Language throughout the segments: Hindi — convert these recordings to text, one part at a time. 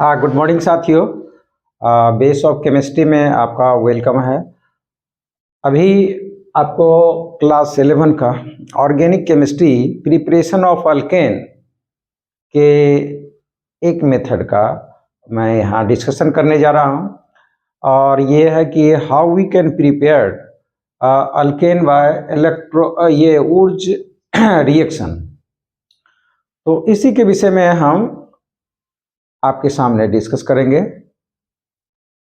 हाँ, गुड मॉर्निंग साथियों। बेस ऑफ केमिस्ट्री में आपका वेलकम है। अभी आपको क्लास 11 का organic chemistry preparation of alkane के एक मेथड का मैं यहाँ डिस्कशन करने जा रहा हूँ, और ये है कि how we can prepare alkane by ये ऊर्ज रिएक्शन। तो इसी के विषय में हम आपके सामने डिस्कस करेंगे,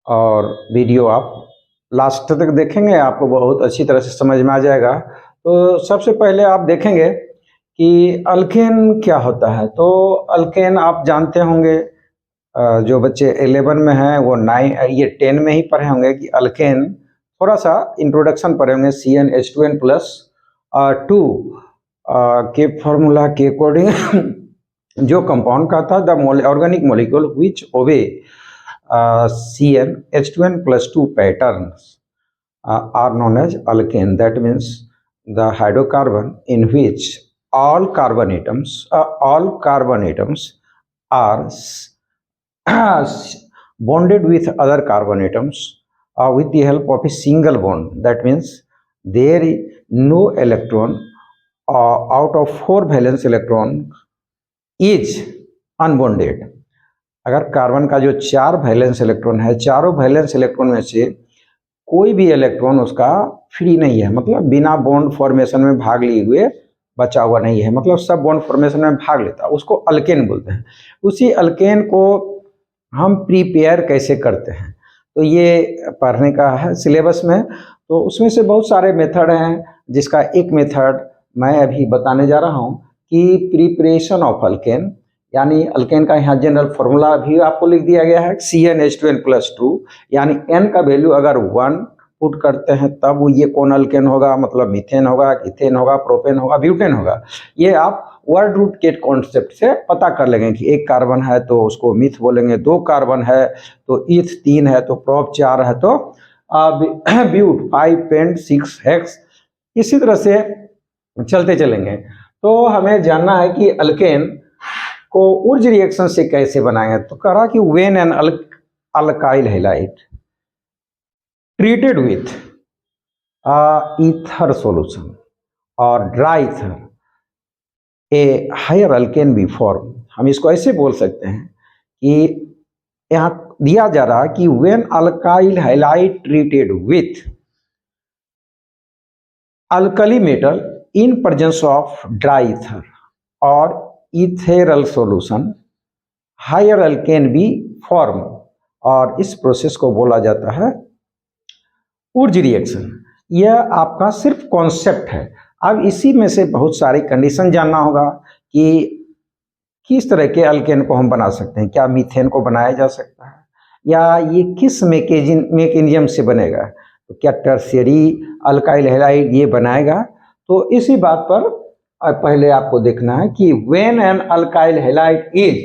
और वीडियो आप लास्ट तक देखेंगे, आपको बहुत अच्छी तरह से समझ में आ जाएगा। तो सबसे पहले आप देखेंगे कि अल्केन क्या होता है। तो अल्केन आप जानते होंगे, जो बच्चे 11 में हैं वो 10 में ही पढ़े होंगे कि अल्केन, थोड़ा सा इंट्रोडक्शन पढ़े होंगे। CN H2N+2 के फॉर्मूला के अकॉर्डिंग जो कंपाउंड का था, द ऑर्गेनिक मॉलिक्यूल विच ओबे CnH2n+2 patterns are known as alkane. That means the hydrocarbon in which all carbon atoms are bonded with other carbon atoms with the help of a single bond. That means there is no electron out of 4 valence electron is unbonded. अगर कार्बन का जो 4 वैलेंस इलेक्ट्रॉन है, चारों वैलेंस इलेक्ट्रॉन में से कोई भी इलेक्ट्रॉन उसका फ्री नहीं है, मतलब बिना बॉन्ड फॉर्मेशन में भाग लिए हुए बचा हुआ नहीं है, मतलब सब बॉन्ड फॉर्मेशन में भाग लेता है, उसको अल्केन बोलते हैं। उसी अल्केन को हम प्रिपेयर कैसे करते हैं, तो ये पढ़ने का है सिलेबस में। तो उसमें से बहुत सारे मेथड हैं, जिसका एक मेथड मैं अभी बताने जा रहा हूँ कि प्रिपरेशन ऑफ अल्केन, यानी अल्केन का यहाँ जनरल फॉर्मूला भी आपको लिख दिया गया है, CnH2n+2, यानी n का वैल्यू अगर 1 पुट करते हैं तब वो ये कौन अल्केन होगा, मतलब मीथेन होगा, इथेन होगा, प्रोपेन होगा, ब्यूटेन होगा। ये आप वर्ड रूट के कॉन्सेप्ट से पता कर लेंगे कि एक कार्बन है तो उसको मिथ बोलेंगे, 2 कार्बन है तो ईथ, 3 है तो प्रोप, 4 है तो ब्यूट, 5 पेंट, 6 हेक्स, इसी तरह से चलते चलेंगे। तो हमें जानना है कि अल्केन को ऊर्ज रिएक्शन से कैसे बनाएंगे। तो कहा कि when an alkyl halide treated with ether solution और dry ether, a higher alkane be form. हम इसको ऐसे बोल सकते हैं कि यहाँ दिया जा रहा है कि when alkyl halide treated with alkali metal in presence of dry ether और ethereal solution, higher alkane be form, और इस प्रोसेस को बोला जाता है ऊर्ज रिएक्शन। यह आपका सिर्फ कॉन्सेप्ट है। अब इसी में से बहुत सारी कंडीशन जानना होगा कि किस तरह के अल्केन को हम बना सकते हैं। क्या मीथेन को बनाया जा सकता है, या ये किस मैकेनिज्म से बनेगा, तो क्या टर्शियरी अल्काइल हैलाइड ये बनाएगा। तो इसी बात पर पहले आपको देखना है कि when an alkyl halide is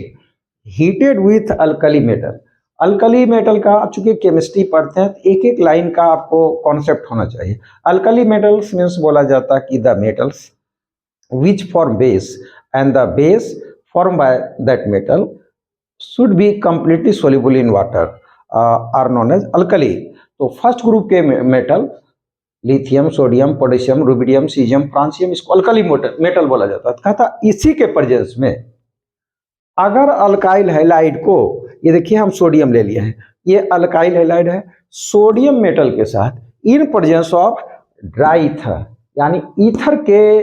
heated with alkali metal. Alkali metal का आप चूंकि केमिस्ट्री पढ़ते हैं तो एक एक लाइन का आपको कॉन्सेप्ट होना चाहिए। अल्कली मेटल्स मीन्स बोला जाता है कि the metals which form base and the base form by that metal should be completely soluble in water are known as alkali. तो फर्स्ट ग्रुप के metal lithium, sodium, potassium, rubidium, caesium, francium, इसको अल्कली मेटल बोला जाता है। कहता इसी के प्रेजेंस में अगर अल्काइल हैलाइड को, ये देखिए हम सोडियम ले लिए हैं, ये अल्काइल हैलाइड है, सोडियम मेटल के साथ इन प्रेजेंस ऑफ ड्राई ईथर, यानी ईथर के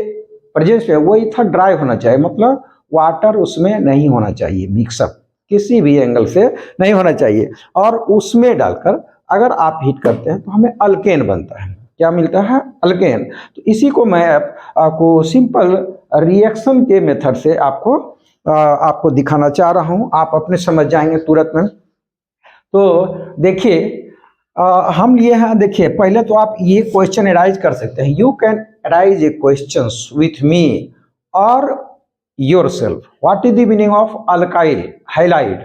प्रेजेंस में, वो ईथर ड्राई होना चाहिए, मतलब वाटर उसमें नहीं होना चाहिए, मिक्सअप किसी भी एंगल से नहीं होना चाहिए, और उसमें डालकर अगर आप हीट करते हैं तो हमें अल्केन बनता है। क्या मिलता है? अल्केन। तो इसी को मैं आपको सिंपल रिएक्शन के मेथड से आपको दिखाना चाह रहा हूं, आप अपने समझ जाएंगे तुरंत में। तो देखिए हम लिए हैं, देखिए पहले तो आप ये क्वेश्चन एराइज कर सकते हैं। You can arise a questions with me और yourself, what is the meaning of alkyl halide.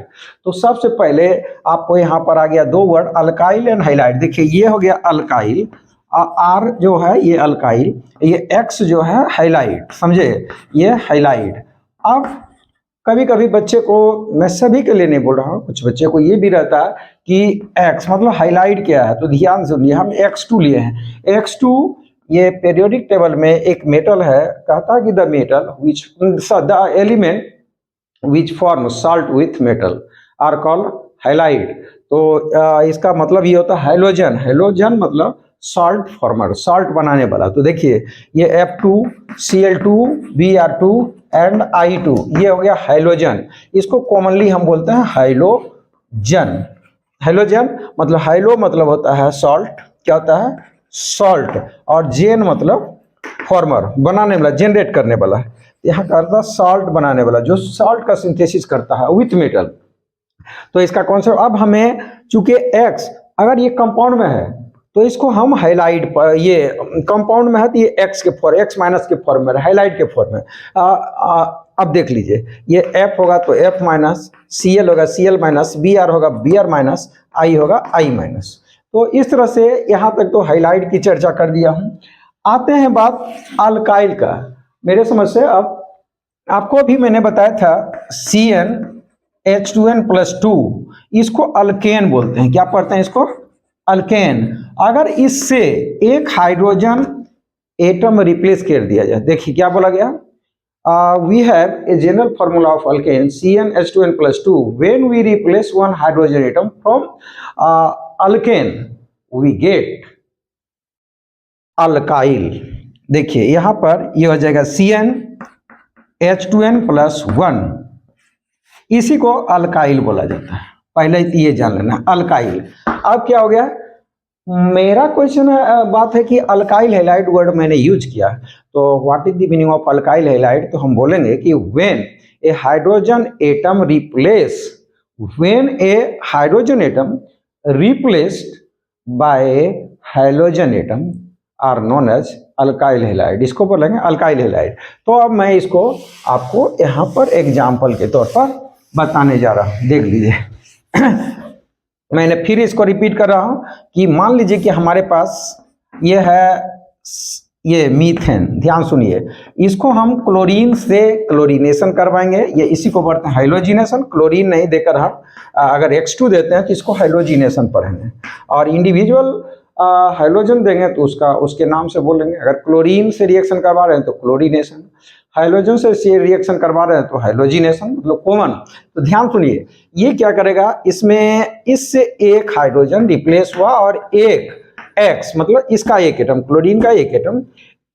तो सबसे पहले आपको यहाँ पर आ गया 2 वर्ड, अल्काइल एंड हैलाइड। देखिए ये हो गया अल्काइल R जो है ये अल्काइल, ये X जो है हाइलाइड, समझे, ये हाइलाइड। अब कभी कभी बच्चे को, मैं सभी के लिए नहीं बोल रहा हूँ, कुछ बच्चे को ये भी रहता है कि X मतलब हाइलाइट क्या है, तो ध्यान सुनिए, हम X2 लिए हैं। X2 ये पीरियोडिक टेबल में एक मेटल है, कहता है कि the metal which the element which form salt with metal are called halide. तो इसका मतलब ये होता है हाइलोजन। हाइलोजन मतलब सॉल्ट फॉर्मर, सॉल्ट बनाने वाला। तो देखिए ये F2 Cl2 Br2 and I2 ये हो गया हाइलोजन। इसको कॉमनली हम बोलते हैं हाइलोजन। हाइलोजन मतलब हाइलो मतलब होता है सॉल्ट, क्या होता है सॉल्ट, और जेन मतलब फॉर्मर, बनाने वाला, जनरेट करने वाला। यहाँ करता सॉल्ट बनाने वाला, जो सॉल्ट का सिंथेसिस करता है विथ मेटल। तो इसका कॉन्सेप्ट, अब हमें चूंकि X अगर ये कंपाउंड में है तो इसको हम हाइलाइट, ये कंपाउंड में है तो ये X माइनस के फॉर्म में, हाइलाइट के फॉर्म में। अब देख लीजिए, ये F होगा तो F माइनस, Cl होगा Cl माइनस, Br होगा Br माइनस, I होगा I माइनस। तो इस तरह से यहाँ तक तो हाइलाइट की चर्चा कर दिया हूँ। आते हैं बात अल्काइल का। मेरे समझ से अब आपको भी मैंने बताया था CnH2n+2, इसको अल्केन बोलते हैं। क्या पढ़ते हैं इसको? अल्केन। अगर इससे एक हाइड्रोजन एटम रिप्लेस कर दिया जाए, देखिए क्या बोला गया, we have a general formula of alkane CnH2n+2 when we replace one hydrogen atom from alkane we get alkyl। देखिए यहां पर ये हो जाएगा CnH2n+1, इसी को अल्काइल बोला जाता है। पहले ये जान लेना अल्काइल। अब क्या हो गया, मेरा क्वेश्चन बात है कि अल्काइल हैलाइड वर्ड मैंने यूज किया, तो what is the meaning of alkyl halide? तो हम बोलेंगे कि when a hydrogen atom replaced by hydrogen atom are known as alkyl halide. इसको बोलेंगे अल्काइल हैलाइड। तो अब मैं इसको आपको यहाँ पर एग्जाम्पल के तौर पर बताने जा रहा हूँ, देख लीजिए। मैंने फिर इसको रिपीट कर रहा हूं कि मान लीजिए कि हमारे पास ये है, ये मीथेन, ध्यान सुनिए, इसको हम क्लोरीन से क्लोरीनेशन करवाएंगे, ये इसी को बोलते हैं हाइलोजिनेशन। क्लोरीन नहीं देकर हम अगर X2 देते हैं तो इसको हाइलोजिनेशन पढ़ेंगे, और इंडिविजुअल हाइलोजन देंगे तो उसके नाम से बोलेंगे। अगर क्लोरीन से रिएक्शन करवा रहे हैं तो क्लोरीनेशन, हाइड्रोजन से रिएक्शन करवा रहे हैं तो हाइलोजिनेशन, मतलब कॉमन। तो ध्यान सुनिए, ये क्या करेगा, इसमें इससे एक हाइड्रोजन रिप्लेस हुआ और एक X मतलब इसका एक एटम, क्लोरीन का एक एटम,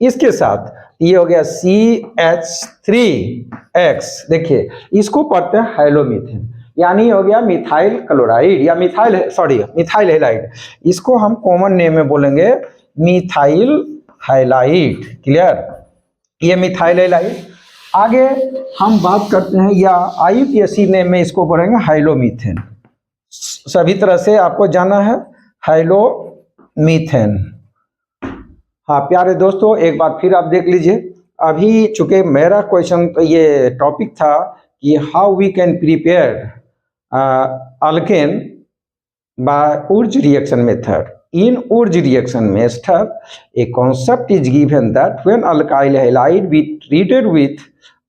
इसके साथ ये हो गया CH3X। देखिए इसको पढ़ते हैं हाइलोमीथेन, यानी हो गया मिथाइल क्लोराइड या मिथाइल हैलाइड। इसको हम कॉमन नेम में बोलेंगे मिथाइल हैलाइड। क्लियर, ये मिथाइल हैलाइड। आगे हम बात करते हैं, या IUPAC नेम में इसको बोलेंगे हाइलोमीथेन। सभी तरह से आपको जाना है हाइलोमीथेन। हाँ प्यारे दोस्तों, एक बार फिर आप देख लीजिए। अभी चूंकि मेरा क्वेश्चन तो ये टॉपिक था कि how we can prepare alkane by Wurtz reaction method. In Urge reaction method, a concept is given that when alkyl halide be treated with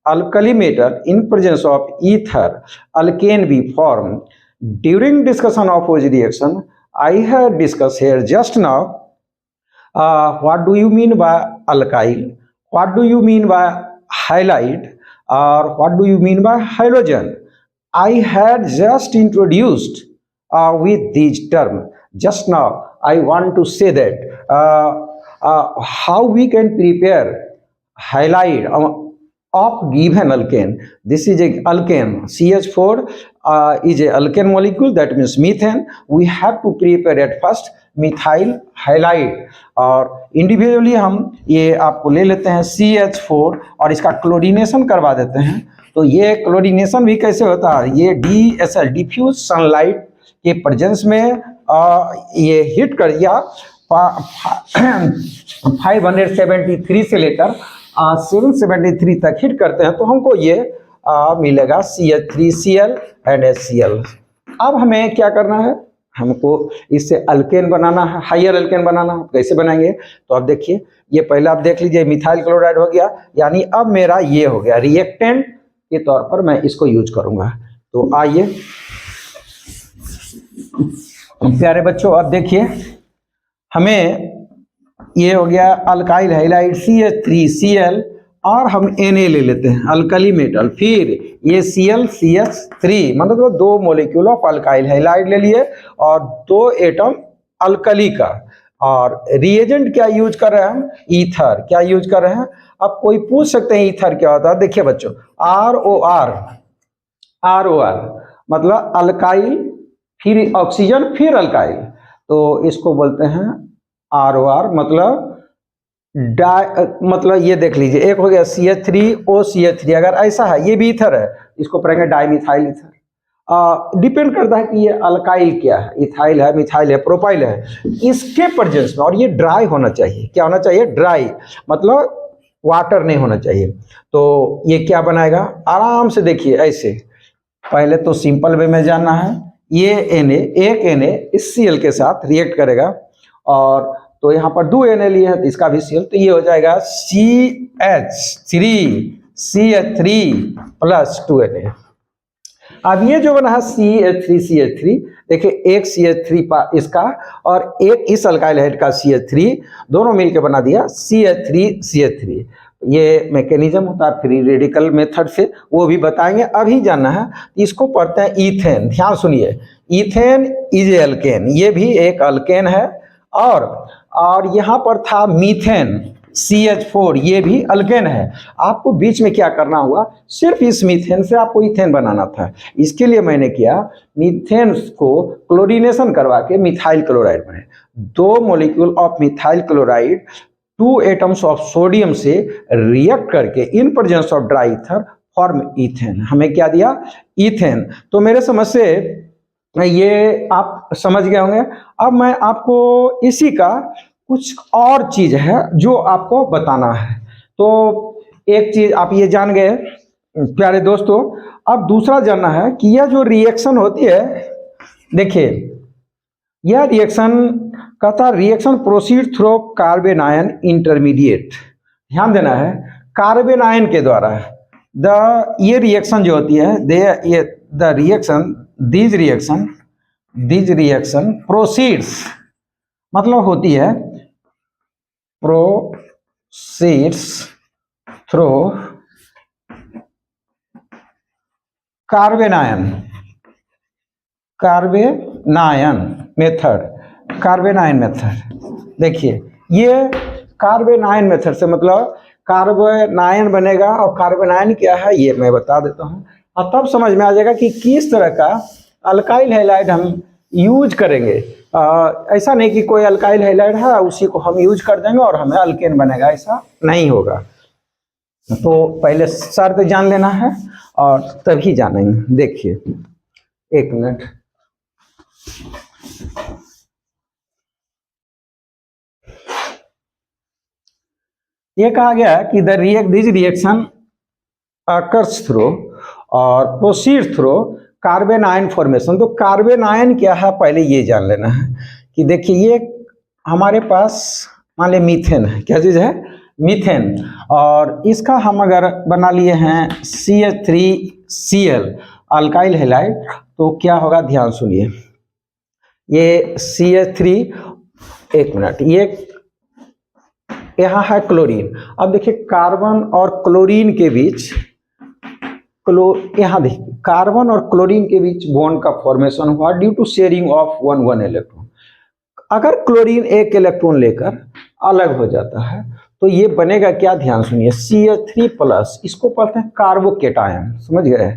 alkali metal in presence of ether, alkane be formed. During discussion of Urge reaction, I have discussed here just now what do you mean by alkyl, what do you mean by halide, or what do you mean by halogen. I had just introduced with these terms. Just now I want to say that how we can prepare halide of given alkane. This is a alkane, CH4 is a alkane molecule, that means methane. We have to prepare at first methyl halide, और इंडिविजुअली हम ये आपको ले लेते हैं CH4 और इसका क्लोरीनेशन करवा देते हैं। तो ये क्लोरीनेशन भी कैसे होता है, ये DSL डिफ्यूज सनलाइट के प्रेजेंस में ये हिट कर दिया 573 से लेकर 773 तक हिट करते हैं, तो हमको ये मिलेगा CH3Cl and HCl। अब हमें क्या करना है, हमको इससे अल्केन बनाना है, हाइयर अल्केन बनाना है। कैसे बनाएंगे? तो अब देखिए, ये पहले आप देख लीजिए मिथाइल क्लोराइड हो गया, यानी अब मेरा ये हो गया रिएक्टेंट के तौर पर मैं इसको यूज करूंगा। तो आइए प्यारे बच्चों, अब देखिए हमें ये हो गया अल्काइल हैलाइड CH3Cl और हम Na ले लेते हैं अल्कली मेटल, फिर ये ClCH3 मतलब 2 मॉलिक्यूल ऑफ अल्काइल हैलाइड ले लिए और 2 एटम अल्कली का। और रिएजेंट क्या यूज कर रहे हैं हम? ईथर। क्या यूज कर रहे हैं? अब कोई पूछ सकते हैं ईथर क्या होता है? देखिए बच्चों, ROR मतलब अल्काइल फिर ऑक्सीजन फिर अल्काइल, तो इसको बोलते हैं ROR मतलब मतलब ये देख लीजिए, एक हो गया CH3OCH3, अगर ऐसा है ये भी ईथर है, इसको पढ़ेंगे डाइमिथाइल ईथर। डिपेंड करता है कि ये अल्काइल क्या है, इथाइल है, मिथाइल है, प्रोपाइल है, इसके प्रेजेंस में। और ये ड्राई होना चाहिए। क्या होना चाहिए? ड्राई मतलब वाटर नहीं होना चाहिए। तो ये क्या बनाएगा? आराम से देखिए ऐसे, पहले तो सिंपल वे में जानना है। ये एक Na इस Cl के साथ रिएक्ट करेगा, और तो यहाँ पर 2 Na लिए हैं तो इसका भी Cl, तो ये हो जाएगा CH3CH3 प्लस 2 Na। अब ये जो बना है CH3CH3, देखिए एक CH3 इसका और एक इस अल्काइल हाइड का CH3, दोनों मिलकर बना दिया CH3CH3। ये मैकेनिज्म होता है फ्री रेडिकल मेथड से, वो भी बताएंगे। अभी जानना है इसको पढ़ते हैं ईथेन। ध्यान सुनिए, ईथेन इज ए अल्केन, ये भी एक अल्केन है। और यहाँ पर था मीथेन CH4, ये भी अल्केन है। आपको बीच में क्या करना हुआ? सिर्फ इस मीथेन से आपको ईथेन बनाना था। इसके लिए मैंने किया, मीथेन को क्लोरीनेशन करवा के मिथाइल क्लोराइड बने। 2 molecule of methyl chloride 2 atoms of sodium से रिएक्ट करके इन presence of dry ether form ethane. हमें क्या दिया? ईथेन। तो मेरे समझ से ये आप समझ गए होंगे। अब मैं आपको इसी का कुछ और चीज है जो आपको बताना है। तो एक चीज आप ये जान गए प्यारे दोस्तों, अब दूसरा जानना है कि यह जो रिएक्शन होती है, देखिए यह रिएक्शन कहता है reaction proceed through carbon ion intermediate. ध्यान देना है, कार्बन आयन के द्वारा ये रिएक्शन जो होती है, दिस रिएक्शन प्रोसीड्स मतलब होती है proceeds through carbon ion method. देखिए ये कार्बन आयन मेथड से मतलब कार्बन आयन बनेगा, और कार्बन आयन क्या है ये मैं बता देता हूँ, और तब समझ में आ जाएगा कि किस तरह का अल्काइल हैलाइड हम यूज करेंगे। ऐसा नहीं कि कोई अल्काइल हैलाइड है उसी को हम यूज कर देंगे और हमें अल्केन बनेगा, ऐसा नहीं होगा। तो पहले शर्त जान लेना है और तभी जानेंगे। देखिए एक मिनट, ये कहा गया कि दिस रिएक्शन अकर्स थ्रू और proceed through carbon ion formation. तो कार्बन आयन क्या है पहले ये जान लेना है कि देखिए ये हमारे पास मान ले मीथेन है। क्या चीज है? मीथेन। और इसका हम अगर बना लिए हैं CH3Cl अल्काइल हैलाइड, तो क्या होगा? ध्यान सुनिए, ये CH3, एक मिनट, ये यहाँ है क्लोरीन। अब देखिए कार्बन और क्लोरीन के बीच यहाँ देखिए कार्बन और क्लोरीन के बीच बॉन्ड का फॉर्मेशन हुआ due to sharing of 1 electron. अगर क्लोरीन एक इलेक्ट्रॉन लेकर अलग हो जाता है तो ये बनेगा क्या? ध्यान सुनिए, CH3 प्लस, इसको पढ़ते हैं कार्बोकेटायन। समझ गए?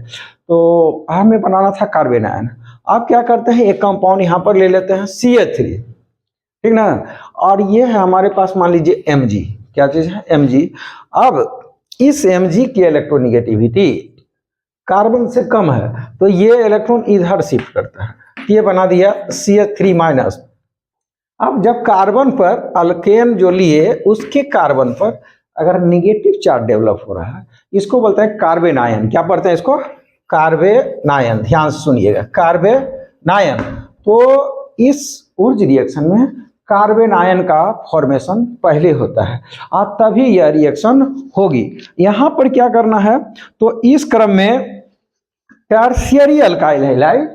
तो हमें बनाना था कार्बन आयन। आप क्या करते हैं, एक कंपाउंड यहाँ पर ले लेते हैं CH3, ठीक ना, और ये है हमारे पास मान लीजिए Mg। क्या चीज है? Mg। अब इस Mg की इलेक्ट्रोनिगेटिविटी कार्बन से कम है, तो ये इलेक्ट्रॉन इधर शिफ्ट करता है, ये बना दिया CH3-। अब जब कार्बन पर अल्केन जो लिए उसके कार्बन पर अगर निगेटिव चार्ज डेवलप हो रहा है, इसको बोलते हैं कार्बन आयन। क्या पढ़ते हैं इसको? Carbon ion. ध्यान से सुनिएगा, कार्बन आयन। तो इस ऊर्ज रिएक्शन में कार्बन आयन का फॉर्मेशन पहले होता है और तभी यह रिएक्शन होगी। यहाँ पर क्या करना है, तो इस क्रम में टर्शियरी अल्काइल हैलाइड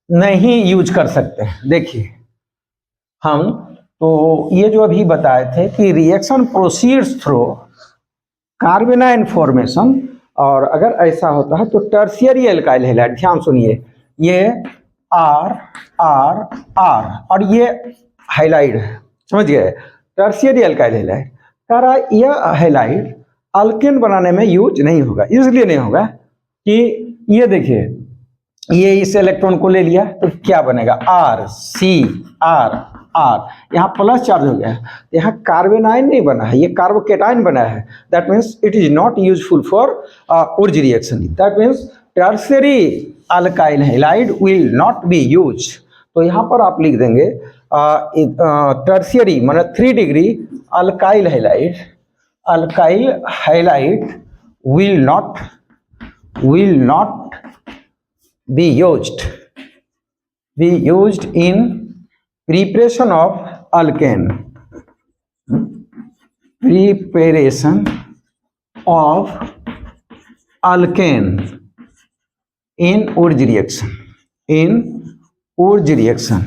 नहीं यूज कर सकते हैं। देखिए हम तो ये जो अभी बताए थे कि reaction proceeds through carbon ion formation, और अगर ऐसा होता है तो टर्शियरी अल्काइल हैलाइड, ध्यान सुनिए, ये आर आर आर और ये हाइलाइड है, समझ गए, टर्शियरी अल्काइल हैलाइड। कह रहा यह हैलाइड अल्केन बनाने में यूज नहीं होगा। इसलिए नहीं होगा कि ये देखिए, ये इस इलेक्ट्रॉन को ले लिया तो क्या बनेगा, आर सी आर आर, यहाँ प्लस चार्ज हो गया है, यहाँ कार्बन आयन नहीं बना है, ये कार्बोकेटाइन बना है। That means it is not useful for Wurtz reaction. That means tertiary alkyl halide will not be use. तो यहाँ पर आप लिख देंगे टर्शियरी माने 3 degree alkyl halide, alkyl halide will not be used in preparation of alkane, preparation of alkane in Urge reaction, in Urge reaction,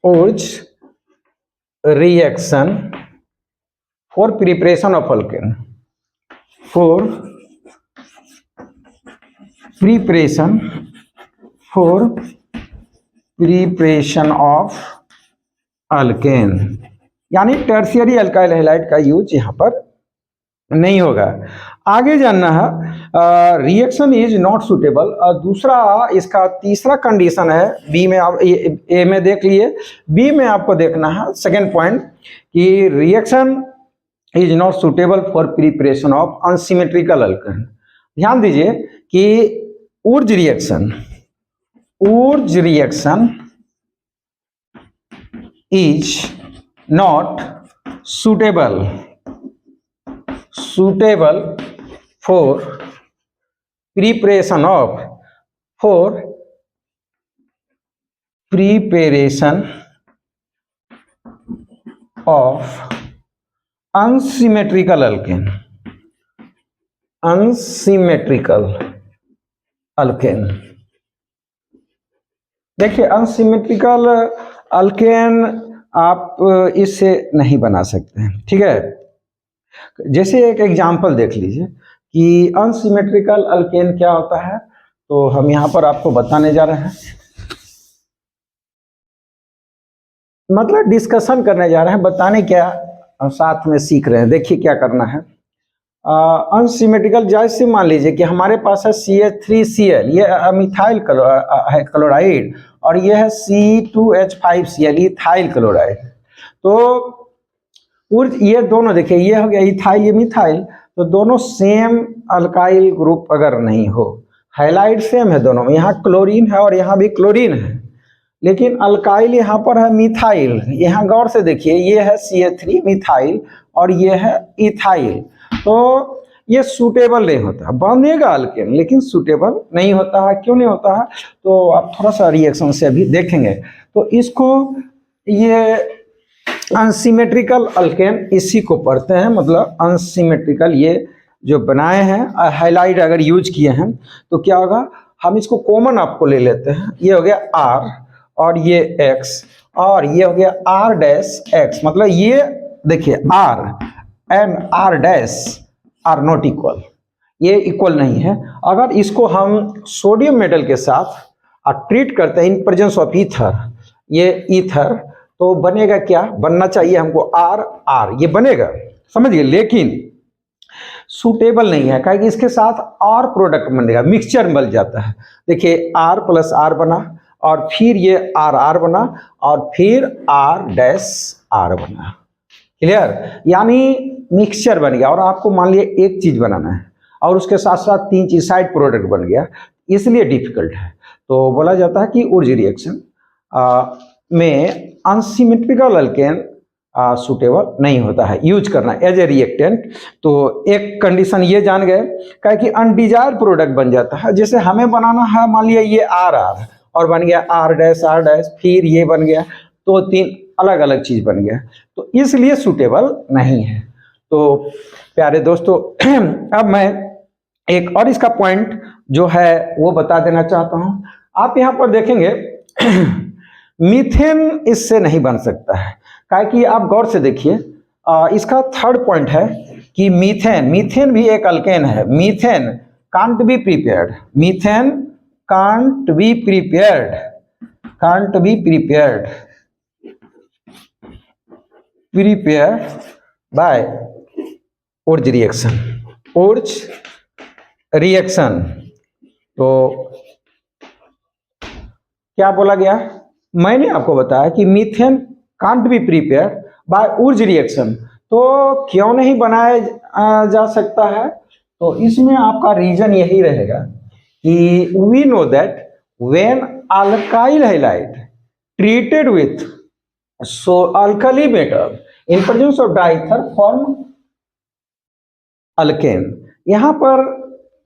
Urge reaction for preparation of alkane, for preparation of alkane, यानी टर्शियरी अल्काइल हैलाइड का यूज यहाँ पर नहीं होगा। आगे जानना है रिएक्शन इज नॉट सुटेबल। दूसरा इसका तीसरा कंडीशन है, बी में आप ए में देख लिए, बी में आपको देखना है सेकेंड पॉइंट कि reaction is not suitable for preparation of unsymmetrical alkane. ध्यान दीजिए कि Wurtz reaction is not suitable for preparation of unsymmetrical alkane, देखिए अनसिमेट्रिकल अल्केन आप इससे नहीं बना सकते हैं, ठीक है। जैसे एक एग्जांपल देख लीजिए कि अनसिमेट्रिकल अल्केन क्या होता है, तो हम यहाँ पर आपको बताने जा रहे हैं, मतलब डिस्कशन करने जा रहे हैं, बताने क्या साथ में सीख रहे हैं। देखिए क्या करना है, अनसिमेट्रिकल जैसे मान लीजिए कि हमारे पास है CH3Cl, ये मिथाइल क्लोराइड, और ये है C2H5Cl, इथाइल क्लोराइड। तो ये दोनों देखिए, ये हो गया इथाइल, ये मिथाइल, तो दोनों सेम अल्काइल ग्रुप अगर नहीं हो, हैलाइड सेम है दोनों में, यहाँ क्लोरीन है और यहाँ भी क्लोरीन है, लेकिन अल्काइल यहाँ पर है मिथाइल। यहाँ गौर से देखिए, ये है CH3 मिथाइल और ये है इथाइल, तो ये सूटेबल नहीं होता, बनेगा अल्केन लेकिन सूटेबल नहीं होता है। क्यों नहीं होता है, तो आप थोड़ा सा रिएक्शन से अभी देखेंगे। तो इसको ये अनसिमेट्रिकल अल्केन इसी को पढ़ते हैं, मतलब अनसिमेट्रिकल ये जो बनाए हैं हाइलाइट अगर यूज किए हैं तो क्या होगा, हम इसको कॉमन आपको ले लेते हैं, ये हो गया R और ये X और ये हो गया R डैश X, मतलब ये देखिए R and R dash are not equal, ये इक्वल नहीं है। अगर इसको हम सोडियम मेटल के साथ ट्रीट करते हैं इन प्रेजेंस ऑफ ईथर, ये ईथर, तो बनेगा क्या, बनना चाहिए हमको R R, ये बनेगा, समझिए, लेकिन सूटेबल नहीं है, क्योंकि इसके साथ और प्रोडक्ट बनेगा, मिक्सचर बन जाता है। देखिए R प्लस R बना और फिर ये R R बना और फिर R डैश R बना, क्लियर, यानी मिक्सचर बन गया। और आपको मान लिया एक चीज बनाना है और उसके साथ साथ 3 चीज साइड प्रोडक्ट बन गया, इसलिए डिफिकल्ट है। तो बोला जाता है कि ऊर्ज रिएक्शन में अनसिमेट्रिकल अल्केन सुटेबल नहीं होता है यूज करना एज ए रिएक्टेंट। तो एक कंडीशन ये जान गए क्या कि अनडिजायर्ड प्रोडक्ट बन जाता है। जैसे हमें बनाना है, मान लिया ये आर और बन गया आर डैश, फिर ये बन गया, तो 3 अलग अलग चीज बन गया, तो इसलिए सुटेबल नहीं है। तो प्यारे दोस्तों अब मैं एक और इसका पॉइंट जो है वो बता देना चाहता हूं। आप यहाँ पर देखेंगे मीथेन इससे नहीं बन सकता है, क्या कि आप गौर से देखिए इसका थर्ड पॉइंट है कि मीथेन भी एक अल्केन है। Methane can't be prepared, methane can't be prepared by Wurtz reaction. तो क्या बोला गया, मैंने आपको बताया कि methane can't be prepared by Wurtz reaction, तो क्यों नहीं बनाया जा सकता है? तो इसमें आपका रीजन यही रहेगा कि we know that when alkyl halide treated with alkali metal in presence of dry ether form alkane. यहाँ पर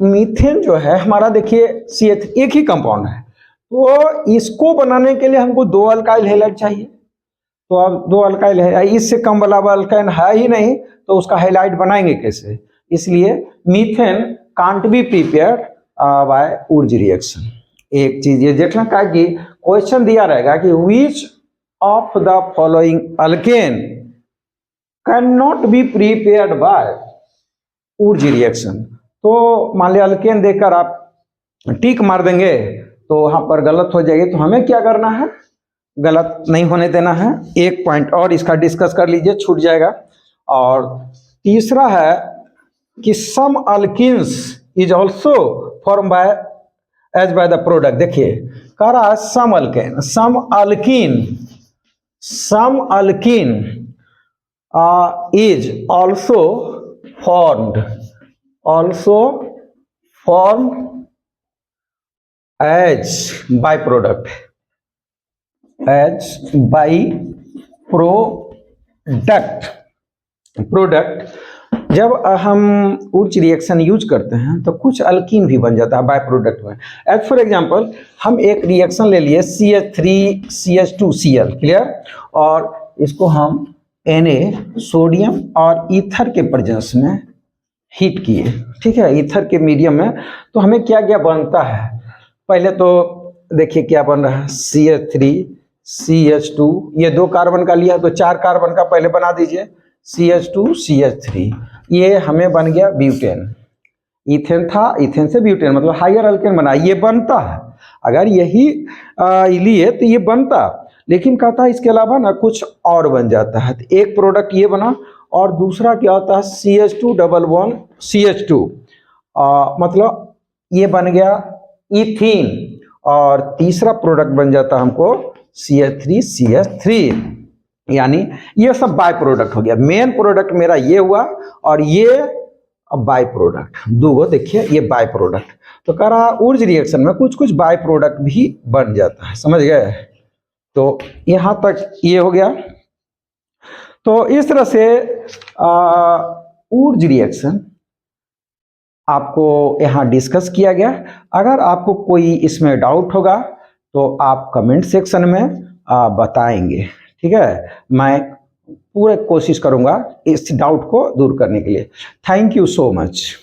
मीथेन जो है हमारा देखिए CH एक ही कंपाउंड है, तो इसको बनाने के लिए हमको 2 अल्काइल हैलाइड चाहिए। तो अब 2 अल्काइल है, इससे कम वाला अल्काइन है ही नहीं, तो उसका हैलाइड बनाएंगे कैसे? इसलिए methane can't be prepared by Wurtz reaction. एक चीज ये देखना का कि क्वेश्चन दिया रहेगा कि which of the following alkane can not be prepared by Wurtz reaction. तो मान लिया अल्केन देखकर आप टिक मार देंगे तो वहां पर गलत हो जाएगी, तो हमें क्या करना है, गलत नहीं होने देना है। एक पॉइंट और इसका डिस्कस कर लीजिए, छूट जाएगा। और तीसरा है कि some alkenes is also form by as by the product. देखिए कह रहा है some alkene is also formed as by product जब हम उच्च रिएक्शन यूज करते हैं तो कुछ अल्कीन भी बन जाता है बाय प्रोडक्ट में। एज फॉर एग्जांपल हम एक रिएक्शन ले लिए CH3CH2Cl, क्लियर, और इसको हम Na सोडियम और ईथर के प्रेजेंस में हीट किए, ठीक है, ईथर के मीडियम में। तो हमें क्या क्या बनता है, पहले तो देखिए क्या बन रहा है, CH3CH2, ये 2 कार्बन का लिया तो 4 कार्बन का पहले बना दीजिए, CH2CH3, ये हमें बन गया ब्यूटेन। इथेन था, इथेन से ब्यूटेन मतलब हायर अल्केन बना, ये बनता है। अगर यही लिए तो ये बनता, लेकिन कहता है इसके अलावा ना कुछ और बन जाता है। तो एक प्रोडक्ट ये बना और दूसरा क्या होता है CH211CH2, मतलब ये बन गया इथीन, और तीसरा प्रोडक्ट बन जाता हमको CH3CH3, यानी ये सब बाय प्रोडक्ट हो गया। मेन प्रोडक्ट मेरा ये हुआ और ये बाय प्रोडक्ट, 2 देखिए ये बाय प्रोडक्ट। तो कह रहा ऊर्ज रिएक्शन में कुछ कुछ बाय प्रोडक्ट भी बन जाता है, समझ गए? तो यहां तक ये हो गया। तो इस तरह से ऊर्ज रिएक्शन आपको यहाँ डिस्कस किया गया। अगर आपको कोई इसमें डाउट होगा तो आप कमेंट सेक्शन में बताएंगे, ठीक है। मैं पूरे कोशिश करूंगा इस डाउट को दूर करने के लिए। Thank you so much.